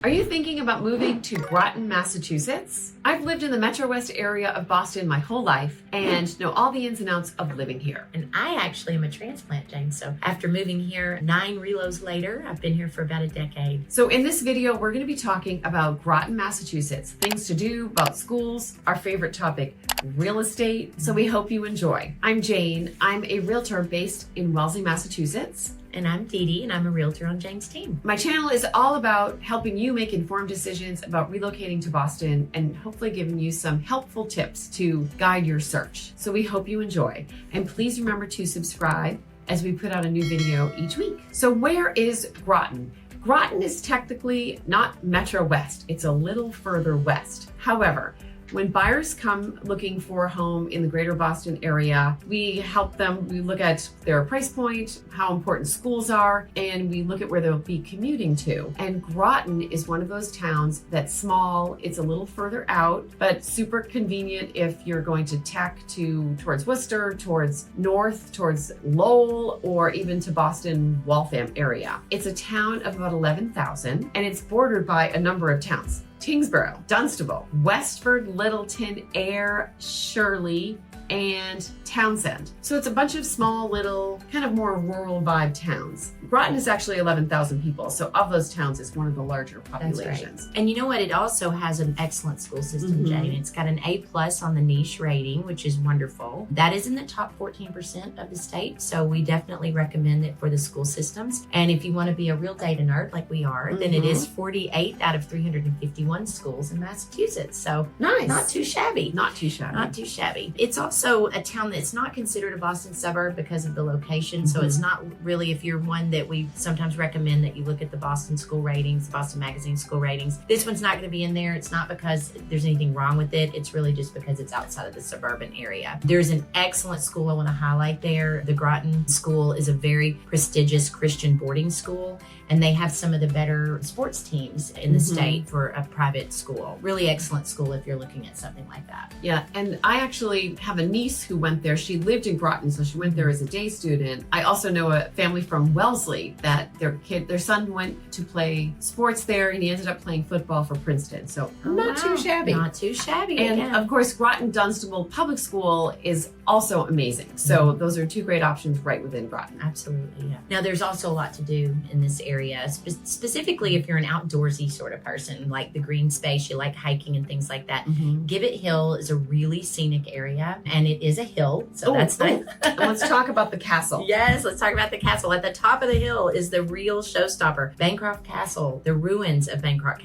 Are you thinking about moving to Groton, Massachusetts? I've lived in the Metro West area of Boston my whole life and know all the ins and outs of living here. And I actually am a transplant, Jane. So after moving here 9 relos later, I've been here for about a decade. So in this video, we're going to be talking about Groton, Massachusetts, things to do, about schools, our favorite topic, real estate. So we hope you enjoy. I'm Jane. I'm a realtor based in Wellesley, Massachusetts. And I'm Dee Dee, and I'm a realtor on Jane's team. My channel is all about helping you make informed decisions about relocating to Boston and hopefully giving you some helpful tips to guide your search. So we hope you enjoy. And please remember to subscribe as we put out a new video each week. So where is Groton? Groton is technically not Metro West. It's a little further west. However, when buyers come looking for a home in the greater Boston area, we help them. We look at their price point, how important schools are, and we look at where they'll be commuting to. And Groton is one of those towns that's small. It's a little further out, but super convenient if you're going to tech towards Worcester, towards North, towards Lowell, or even to Boston, Waltham area. It's a town of about 11,000, and it's bordered by a number of towns. Tingsboro, Dunstable, Westford, Littleton, Ayr, Shirley, and Townsend. So it's a bunch of small, little, kind of more rural vibe towns. Groton is actually 11,000 people. So of those towns, it's one of the larger populations. Right. And you know what? It also has an excellent school system, Jane. It's got an A+ on the niche rating, which is wonderful. That is in the top 14% of the state. So we definitely recommend it for the school systems. And if you want to be a real data nerd like we are, then it is 48 out of 351 schools in Massachusetts. So nice. Not too shabby. Not too shabby. Not too shabby. It's also a town that's not considered a Boston suburb because of the location. So it's not really, if you're one that we sometimes recommend that you look at the Boston school ratings, the Boston Magazine school ratings. This one's not going to be in there. It's not because there's anything wrong with it. It's really just because it's outside of the suburban area. There's an excellent school I want to highlight there. The Groton School is a very prestigious Christian boarding school, and they have some of the better sports teams in the state for a private school. Really excellent school if you're looking at something like that. Yeah, and I actually have a niece who went there. She lived in Groton, so she went there as a day student. I also know a family from Wellesley that their son went to play sports there, and he ended up playing football for Princeton. So not too shabby. Not too shabby. And again. of course, Groton Dunstable Public School is also amazing. So those are two great options right within Groton. Absolutely, yeah. Now there's also a lot to do in this area, specifically if you're an outdoorsy sort of person, like the green space, you like hiking and things like that. Gibbet Hill is a really scenic area, and it is a hill, so that's nice. And let's talk about the castle. Yes, let's talk about the castle. At the top of the hill is the real showstopper, Bancroft Castle, the ruins of Bancroft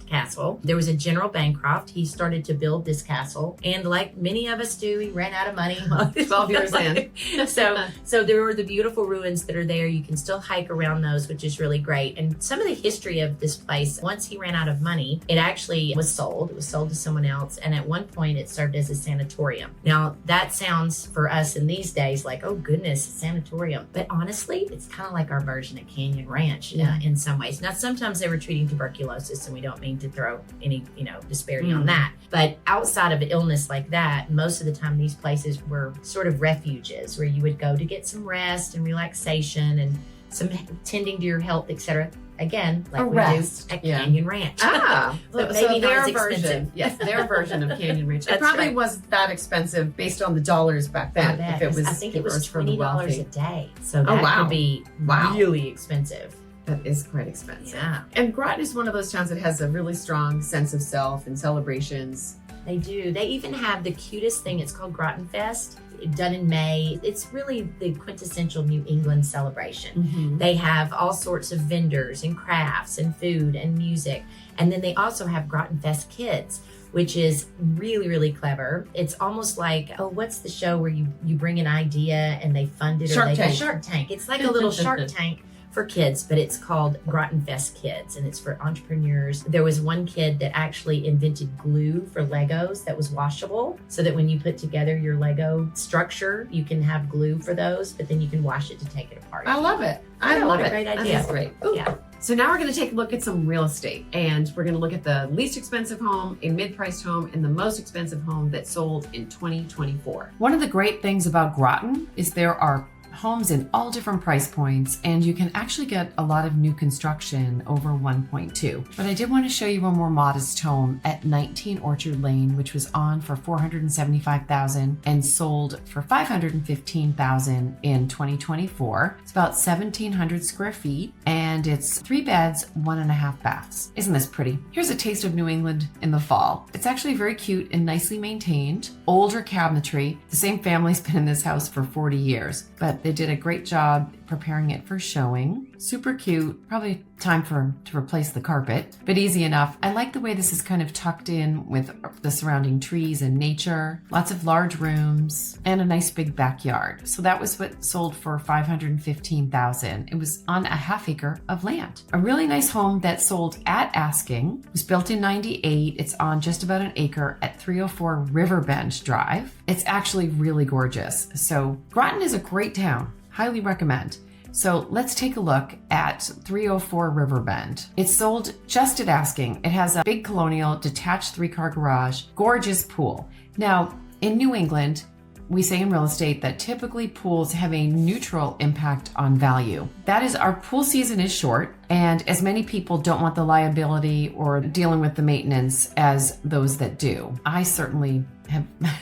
Castle. There was a General Bancroft. He started to build this castle, and like many of us do, he ran out of money 12 years in. So there are the beautiful ruins that are there. You can still hike around those, which is really great. And some of the history of this place, once he ran out of money, it actually was sold. It was sold to someone else, and at one point it served as a sanatorium. Now that sounds for us in these days like, oh goodness, a sanatorium. But honestly, it's kind of like our version of Canyon Ranch in some ways. Now sometimes they were treating tuberculosis, and we don't mean to throw any disparity on that. But outside of an illness like that, most of the time these places were sort of refuges where you would go to get some rest and relaxation and some tending to your health, etc. Again, like we do at Canyon Ranch. But maybe so their not as expensive. version, yes, their version of Canyon Ranch. It That's probably right. was that expensive based on the dollars back then. I think it was from the $20 wealthy. a day, so that could be really expensive. That is quite expensive. Yeah. And Groton is one of those towns that has a really strong sense of self and celebrations. They do. They even have the cutest thing. It's called Groton Fest, done in May. It's really the quintessential New England celebration. They have all sorts of vendors and crafts and food and music. And then they also have Groton Fest Kids, which is really, really clever. It's almost like, what's the show where you bring an idea and they fund it? Shark Tank. Shark Tank. It's like a little Shark Tank for kids, but it's called Groton Fest Kids, and it's for entrepreneurs. There was one kid that actually invented glue for Legos that was washable, so that when you put together your Lego structure, you can have glue for those, but then you can wash it to take it apart. I love it. I love it. Great idea. That's great. Ooh. Yeah. So now we're going to take a look at some real estate, and we're going to look at the least expensive home, a mid-priced home, and the most expensive home that sold in 2024. One of the great things about Groton is there are homes in all different price points, and you can actually get a lot of new construction over 1.2. But I did want to show you a more modest home at 19 Orchard Lane, which was on for $475,000 and sold for $515,000 in 2024. It's about 1,700 square feet, and it's 3 beds, 1.5 baths. Isn't this pretty? Here's a taste of New England in the fall. It's actually very cute and nicely maintained. Older cabinetry. The same family's been in this house for 40 years, but they did a great job preparing it for showing. Super cute. Probably time to replace the carpet, but easy enough. I like the way this is kind of tucked in with the surrounding trees and nature. Lots of large rooms and a nice big backyard. So that was what sold for $515,000. It was on a half acre of land. A really nice home that sold at asking. It was built in 98. It's on just about an acre at 304 Riverbend Drive. It's actually really gorgeous. So Groton is a great town. Highly recommend. So let's take a look at 304 Riverbend. It's sold just at asking. It has a big colonial detached 3-car garage, gorgeous pool. Now, in New England, we say in real estate that typically pools have a neutral impact on value. That is, our pool season is short, and as many people don't want the liability or dealing with the maintenance as those that do. I certainly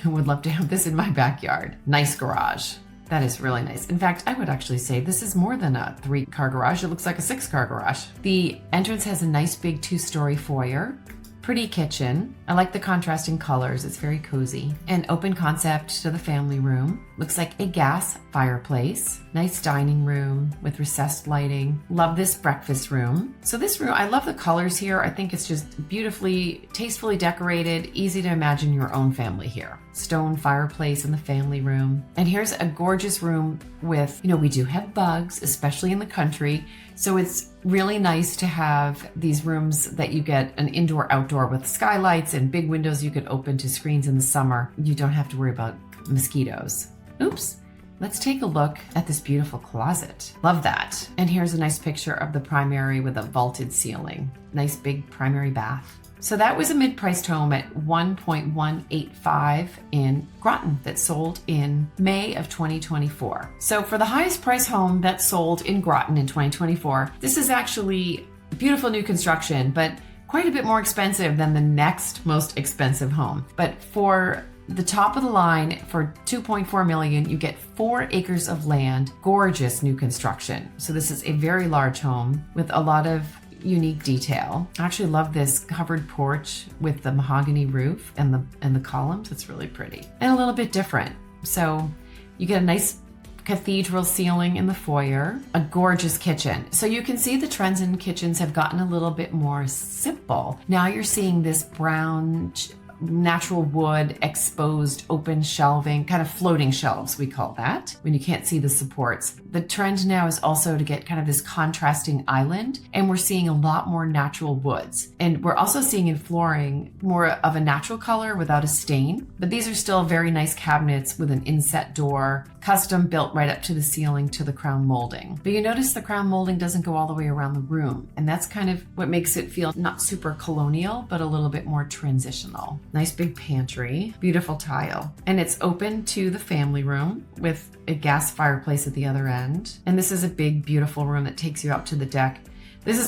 would love to have this in my backyard. Nice garage. That is really nice. In fact, I would actually say this is more than a 3-car garage. It looks like a 6-car garage. The entrance has a nice big 2-story foyer. Pretty kitchen. I like the contrasting colors. It's very cozy. An open concept to the family room. Looks like a gas fireplace. Nice dining room with recessed lighting. Love this breakfast room. So this room, I love the colors here. I think it's just beautifully, tastefully decorated. Easy to imagine your own family here. Stone fireplace in the family room. And here's a gorgeous room with, we do have bugs, especially in the country. So it's really nice to have these rooms that you get an indoor-outdoor with skylights and big windows you could open to screens in the summer. You don't have to worry about mosquitoes. Oops. Let's take a look at this beautiful closet. Love that. And here's a nice picture of the primary with a vaulted ceiling. Nice big primary bath. So that was a mid-priced home at $1.185 in Groton that sold in May of 2024. So for the highest price home that sold in Groton in 2024, this is actually beautiful new construction, but quite a bit more expensive than the next most expensive home. But for the top of the line, for $2.4 million, you get 4 acres of land, gorgeous new construction. So this is a very large home with a lot of unique detail. I actually love this covered porch with the mahogany roof and the columns. It's really pretty and a little bit different. So you get a nice cathedral ceiling in the foyer, a gorgeous kitchen. So you can see the trends in kitchens have gotten a little bit more simple. Now you're seeing this brown natural wood, exposed, open shelving, kind of floating shelves, we call that, when you can't see the supports. The trend now is also to get kind of this contrasting island, and we're seeing a lot more natural woods. And we're also seeing in flooring more of a natural color without a stain, but these are still very nice cabinets with an inset door, custom built right up to the ceiling to the crown molding. But you notice the crown molding doesn't go all the way around the room, and that's kind of what makes it feel not super colonial, but a little bit more transitional. Nice big pantry, beautiful tile. And it's open to the family room with a gas fireplace at the other end. And this is a big, beautiful room that takes you out to the deck. This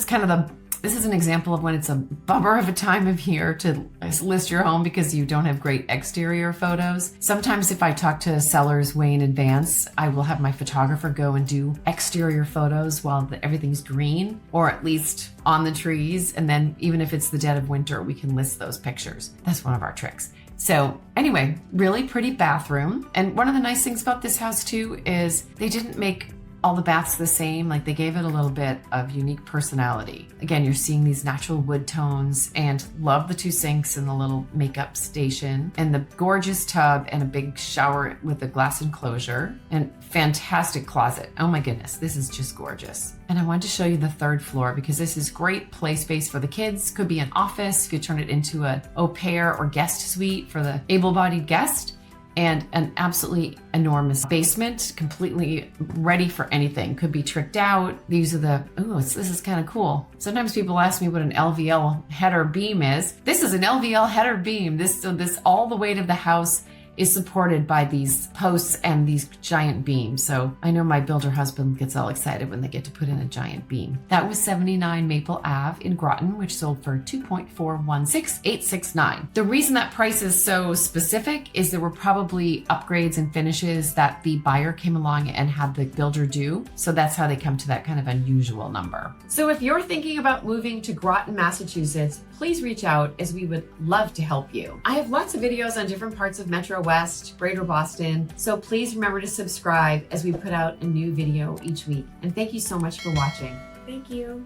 is an example of when it's a bummer of a time of year to list your home because you don't have great exterior photos. Sometimes if I talk to sellers way in advance, I will have my photographer go and do exterior photos while everything's green, or at least on the trees. And then even if it's the dead of winter, we can list those pictures. That's one of our tricks. So anyway, really pretty bathroom. And one of the nice things about this house too is they didn't make all the baths the same. Like, they gave it a little bit of unique personality. Again, you're seeing these natural wood tones, and love the 2 sinks and the little makeup station and the gorgeous tub and a big shower with a glass enclosure and fantastic closet. Oh my goodness, this is just gorgeous. And I wanted to show you the 3rd floor because this is great play space for the kids. Could be an office. You could turn it into an au pair or guest suite for the able-bodied guest. And an absolutely enormous basement, completely ready for anything. Could be tricked out. These are this is kind of cool. Sometimes people ask me what an LVL header beam is. This is an LVL header beam. So all the weight of the house is supported by these posts and these giant beams. So I know my builder husband gets all excited when they get to put in a giant beam. That was 79 Maple Ave in Groton, which sold for $2.416869. The reason that price is so specific is there were probably upgrades and finishes that the buyer came along and had the builder do. So that's how they come to that kind of unusual number. So if you're thinking about moving to Groton, Massachusetts, please reach out as we would love to help you. I have lots of videos on different parts of Metro West, Greater Boston, so please remember to subscribe as we put out a new video each week. And thank you so much for watching. Thank you.